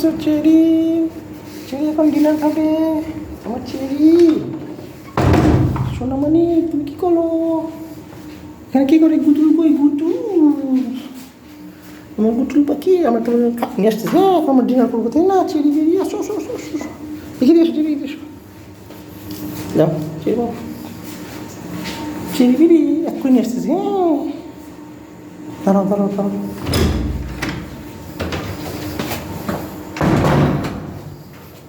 আসতেছে cherry. Cherry এখন dinner খাবে। আমার চেরি সোনামণি, তুমি কি করো এখানে? কি করে গুটুল? কই গুটুল? আমার গুটুল পাখি আমার তো নিয়ে আসতেছে। হ্যাঁ, আমার ডিনার করবো তাই না? চেরি বেরিয়ে আসো, আসো, আসো, আসো, আসো। এখানে এসো, চেরি এসো। যাও চেরি বাবু, চেরি বেরি এক্ষুনি নিয়ে আসতেছে। হ্যাঁ, দাঁড়াও দাঁড়াও দাঁড়াও।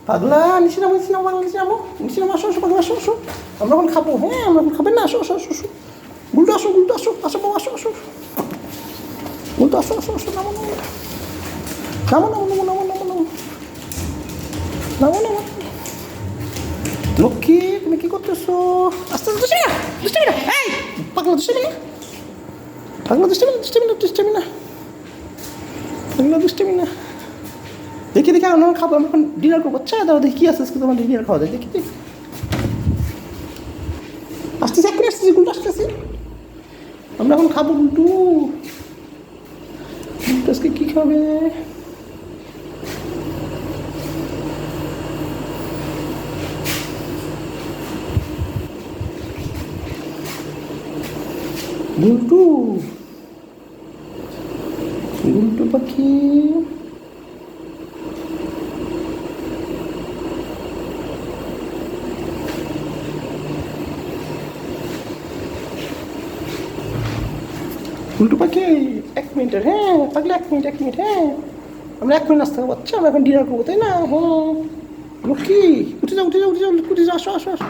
পাগলা, নিচে নামো, নিচে নামো, পাগলা নিচে নামো, নিচে নামো, আসো, আসো, পাগলা আসো, আসো। আমরা এখন খাবো। হ্যাঁ, আমরা এখন খাবেন না? আসো, আসো, আসো, আসো। গুলটু আসো, গুলটু আসো, আসো বাবা, আসো, আসো। গুলটু আসো, আসো, আসো, নামো, নামো, নামো, নামো, নামো, নামো, নামো, নামো, নামো, নামো। লক্ষ্মী, তুমি কি করতেছো? আস্তে আস্তে, দুষ্টামি না, দুষ্টামি না, এই পাগলা, দুষ্টামি না, পাগলা, দুষ্টামি না, দুষ্টামি না, দুষ্টামি না, পাগলা, দুষ্টামি না। দেখি দেখি, আমরা খাবো, আমরা এখন ডিনার করবো। আচ্ছা দাও দেখি কি আছে আজকে তোমার ডিনার খাওয়া যায়, দেখি দেখি। আসতেছি, এক্ষুনি আসতেছি, গুলটু আসতেছি। আমরা এখন খাবো। গুলটু, গুলটু আজকে কি খাবে? গুলটু, গুলটু পাখি, গুলটু পাখি, 1 মিনিট। হ্যাঁ পাগলা, 1 মিনিট, 1 মিনিট। হ্যাঁ, আমরা 1 মিনিট আসতে পারবো। আচ্ছা, আমরা এখন ডিনার করবো তাই না? হ্যাঁ লক্ষ্মী, উঠে যাও, উঠে যাও, উঠে যাও, উঠে যাও, আসো, আসো, আসো।